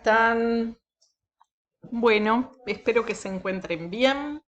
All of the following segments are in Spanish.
están? Bueno, espero que se encuentren bien.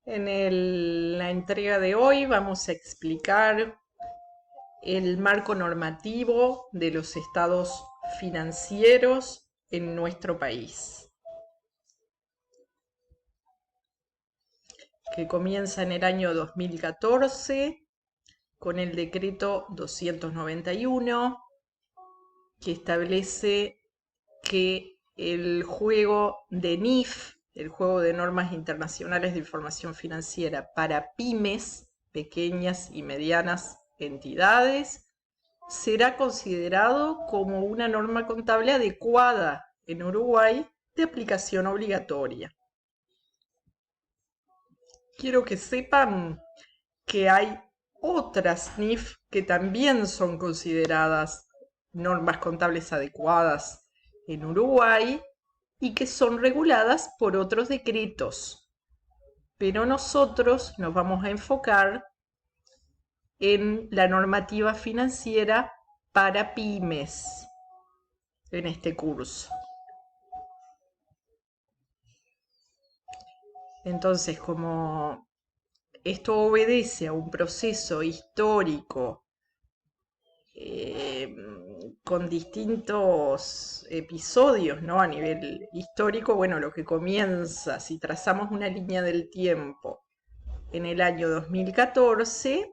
La entrega de hoy vamos a explicar el marco normativo de los estados financieros en nuestro país, que comienza en el año 2014 con el decreto 291, que establece que el juego de NIF, el juego de normas internacionales de información financiera para pymes, pequeñas y medianas entidades, será considerado como una norma contable adecuada en Uruguay de aplicación obligatoria. Quiero que sepan que hay otras NIF que también son consideradas normas contables adecuadas en Uruguay y que son reguladas por otros decretos. Pero nosotros nos vamos a enfocar en la normativa financiera para pymes en este curso. Entonces, como esto obedece a un proceso histórico con distintos episodios, ¿no? A nivel histórico, bueno, lo que comienza, si trazamos una línea del tiempo en el año 2014,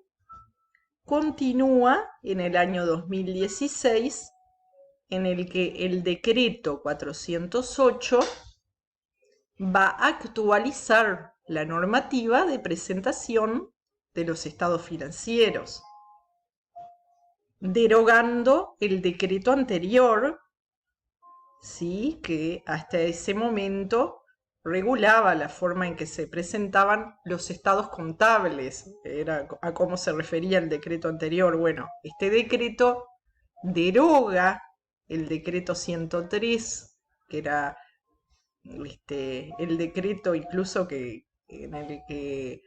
continúa en el año 2016, en el que el decreto 408 va a actualizar la normativa de presentación de los estados financieros, derogando el decreto anterior, ¿sí? Que hasta ese momento regulaba la forma en que se presentaban los estados contables, era a cómo se refería el decreto anterior. Bueno, este decreto deroga el decreto 103, que era el decreto incluso en el que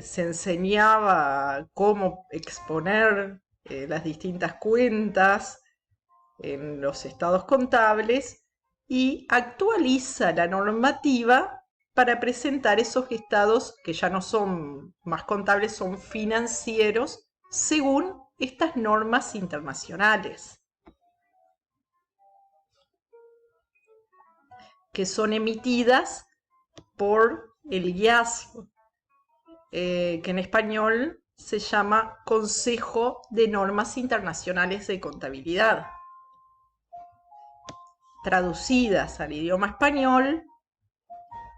se enseñaba cómo exponer las distintas cuentas en los estados contables, y actualiza la normativa para presentar esos estados que ya no son más contables, son financieros, según estas normas internacionales, que son emitidas por el IAS, que en español se llama Consejo de Normas Internacionales de Contabilidad, traducidas al idioma español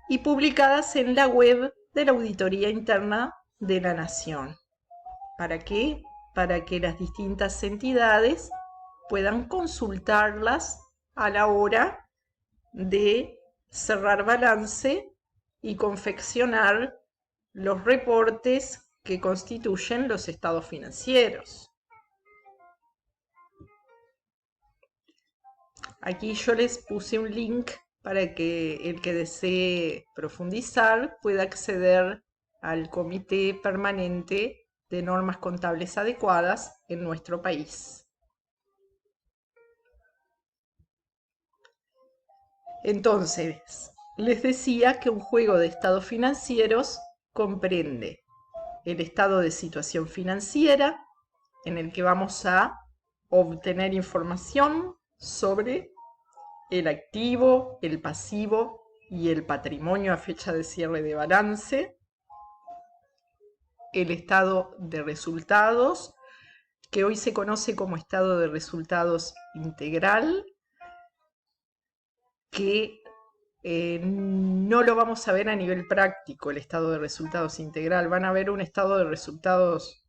y publicadas en la web de la Auditoría Interna de la Nación. ¿Para qué? Para que las distintas entidades puedan consultarlas a la hora de cerrar balance y confeccionar los reportes que constituyen los estados financieros. Aquí yo les puse un link para que el que desee profundizar pueda acceder al Comité Permanente de Normas Contables Adecuadas en nuestro país. Entonces, les decía que un juego de estados financieros comprende el estado de situación financiera, en el que vamos a obtener información sobre el activo, el pasivo y el patrimonio a fecha de cierre de balance, el estado de resultados, que hoy se conoce como estado de resultados integral, que no lo vamos a ver a nivel práctico, el estado de resultados integral. Van a ver un estado de resultados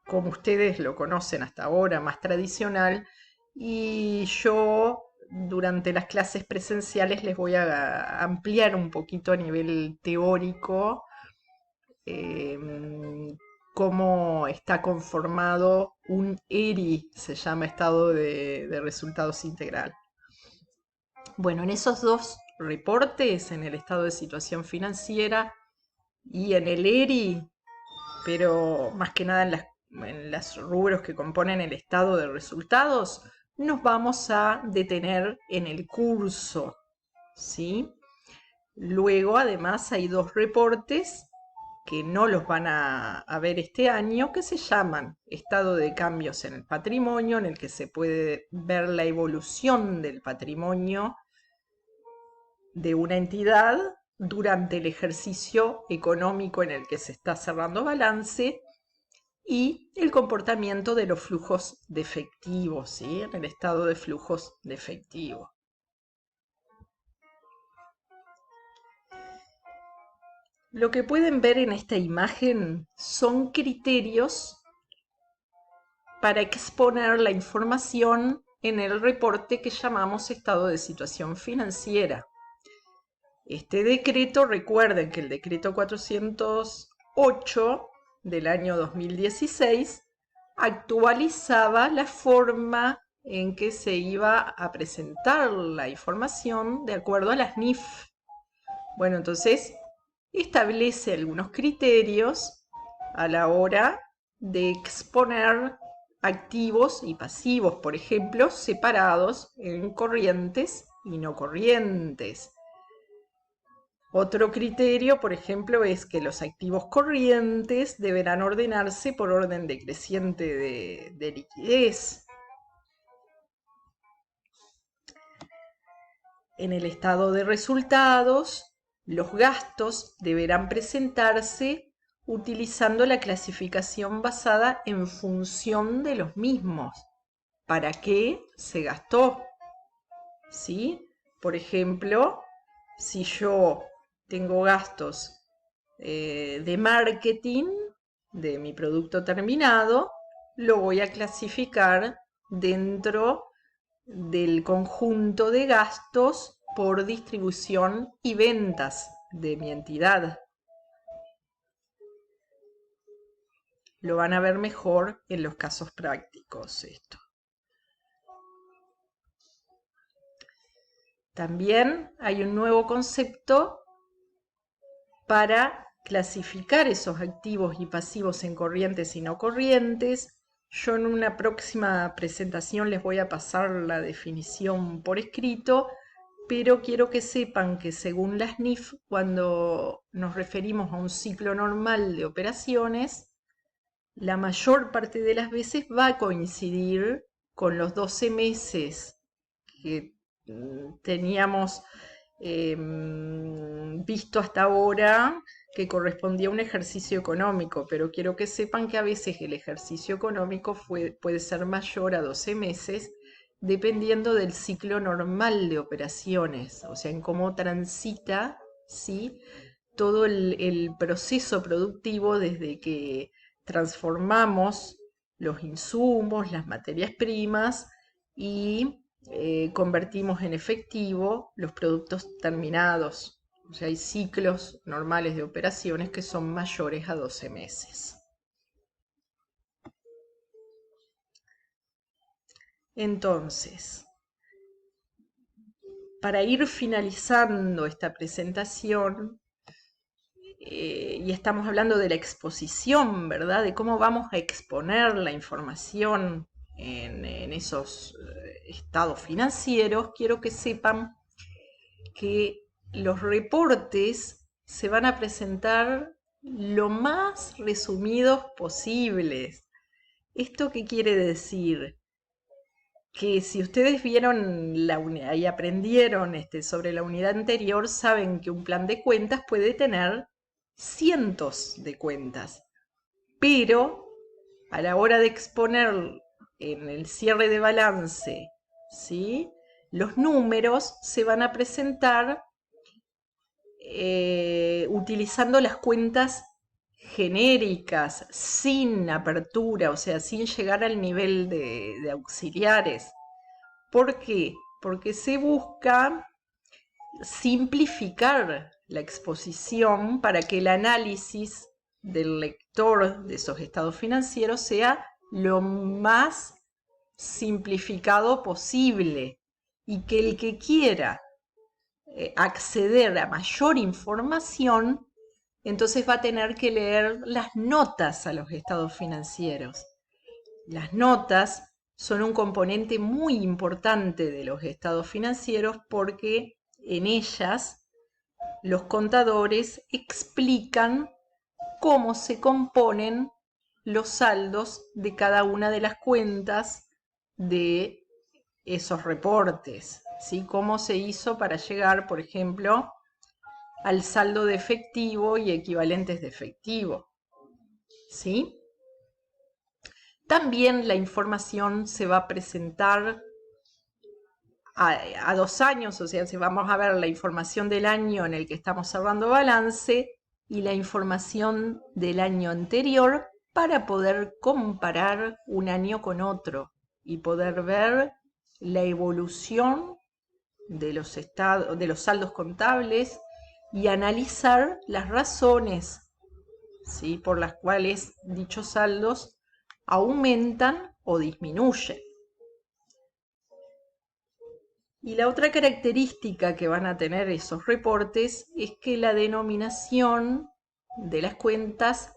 como ustedes lo conocen hasta ahora, más tradicional, y yo durante las clases presenciales les voy a ampliar un poquito a nivel teórico cómo está conformado un ERI, se llama estado de resultados integral. Bueno, en esos dos reportes, en el estado de situación financiera y en el ERI, pero más que nada en los rubros que componen el estado de resultados, nos vamos a detener en el curso, ¿sí? Luego, además, hay dos reportes que no los van a ver este año, que se llaman Estado de Cambios en el Patrimonio, en el que se puede ver la evolución del patrimonio de una entidad durante el ejercicio económico en el que se está cerrando balance, y el comportamiento de los flujos de efectivo, ¿sí? En el estado de flujos de efectivo. Lo que pueden ver en esta imagen son criterios para exponer la información en el reporte que llamamos estado de situación financiera. Este decreto, recuerden que el decreto 408 del año 2016 actualizaba la forma en que se iba a presentar la información de acuerdo a las NIF. Bueno, entonces establece algunos criterios a la hora de exponer activos y pasivos, por ejemplo, separados en corrientes y no corrientes. Otro criterio, por ejemplo, es que los activos corrientes deberán ordenarse por orden decreciente de liquidez. En el estado de resultados, los gastos deberán presentarse utilizando la clasificación basada en función de los mismos. ¿Para qué se gastó? ¿Sí? Por ejemplo, si yo tengo gastos de marketing de mi producto terminado, lo voy a clasificar dentro del conjunto de gastos por distribución y ventas de mi entidad. Lo van a ver mejor en los casos prácticos esto. También hay un nuevo concepto para clasificar esos activos y pasivos en corrientes y no corrientes. Yo en una próxima presentación les voy a pasar la definición por escrito, pero quiero que sepan que según las NIF, cuando nos referimos a un ciclo normal de operaciones, la mayor parte de las veces va a coincidir con los 12 meses que teníamos visto hasta ahora, que correspondía a un ejercicio económico, pero quiero que sepan que a veces el ejercicio económico puede ser mayor a 12 meses dependiendo del ciclo normal de operaciones, o sea, en cómo transita, ¿sí?, todo el proceso productivo desde que transformamos los insumos, las materias primas y convertimos en efectivo los productos terminados. O sea, hay ciclos normales de operaciones que son mayores a 12 meses. Entonces, para ir finalizando esta presentación, y estamos hablando de la exposición, ¿verdad? De cómo vamos a exponer la información en esos estados financieros, quiero que sepan que los reportes se van a presentar lo más resumidos posibles. ¿Esto qué quiere decir? Que si ustedes vieron la unidad y aprendieron sobre la unidad anterior, saben que un plan de cuentas puede tener cientos de cuentas, pero a la hora de exponer en el cierre de balance, ¿sí?, los números se van a presentar utilizando las cuentas genéricas, sin apertura, o sea, sin llegar al nivel de auxiliares. ¿Por qué? Porque se busca simplificar la exposición para que el análisis del lector de esos estados financieros sea lo más simplificado posible, y que el que quiera acceder a mayor información, entonces va a tener que leer las notas a los estados financieros. Las notas son un componente muy importante de los estados financieros porque en ellas los contadores explican cómo se componen los saldos de cada una de las cuentas de esos reportes, ¿sí? Cómo se hizo para llegar, por ejemplo, al saldo de efectivo y equivalentes de efectivo, ¿sí? También la información se va a presentar a 2 años, o sea, si vamos a ver la información del año en el que estamos cerrando balance y la información del año anterior para poder comparar un año con otro y poder ver la evolución de los saldos contables y analizar las razones, ¿sí?, por las cuales dichos saldos aumentan o disminuyen. Y la otra característica que van a tener esos reportes es que la denominación de las cuentas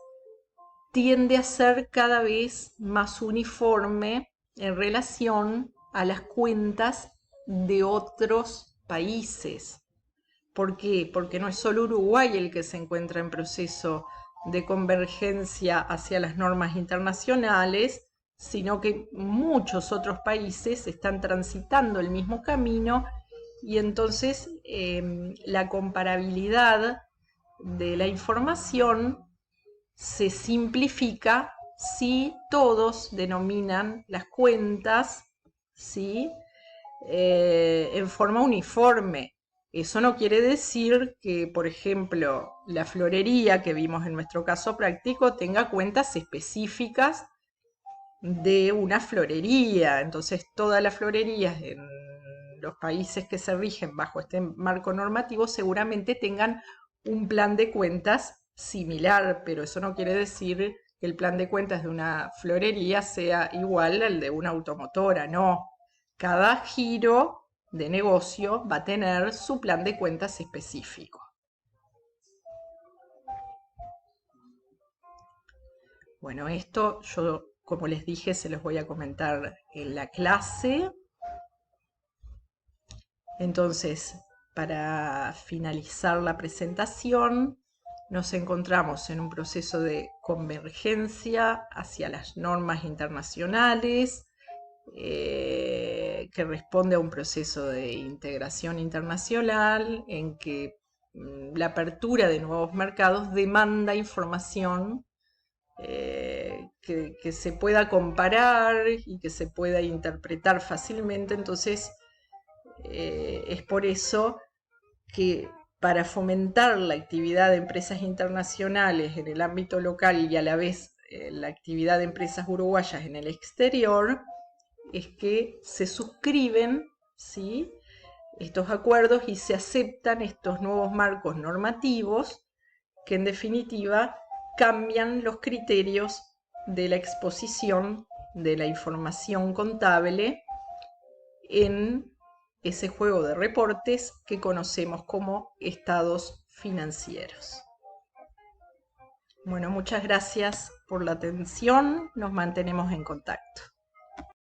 tiende a ser cada vez más uniforme en relación a las cuentas de otros países. ¿Por qué? Porque no es solo Uruguay el que se encuentra en proceso de convergencia hacia las normas internacionales, sino que muchos otros países están transitando el mismo camino y entonces la comparabilidad de la información se simplifica si todos denominan las cuentas, ¿sí?, en forma uniforme. Eso no quiere decir que, por ejemplo, la florería que vimos en nuestro caso práctico tenga cuentas específicas de una florería. Entonces, todas las florerías en los países que se rigen bajo este marco normativo seguramente tengan un plan de cuentas similar, pero eso no quiere decir que el plan de cuentas de una florería sea igual al de una automotora, no. Cada giro de negocio va a tener su plan de cuentas específico. Bueno, esto yo, como les dije, se los voy a comentar en la clase. Entonces, para finalizar la presentación, nos encontramos en un proceso de convergencia hacia las normas internacionales, que responde a un proceso de integración internacional en que la apertura de nuevos mercados demanda información que se pueda comparar y que se pueda interpretar fácilmente. Entonces, es por eso que para fomentar la actividad de empresas internacionales en el ámbito local y a la vez la actividad de empresas uruguayas en el exterior, es que se suscriben, ¿sí?, estos acuerdos y se aceptan estos nuevos marcos normativos que en definitiva cambian los criterios de la exposición de la información contable en ese juego de reportes que conocemos como estados financieros. Bueno, muchas gracias por la atención, nos mantenemos en contacto.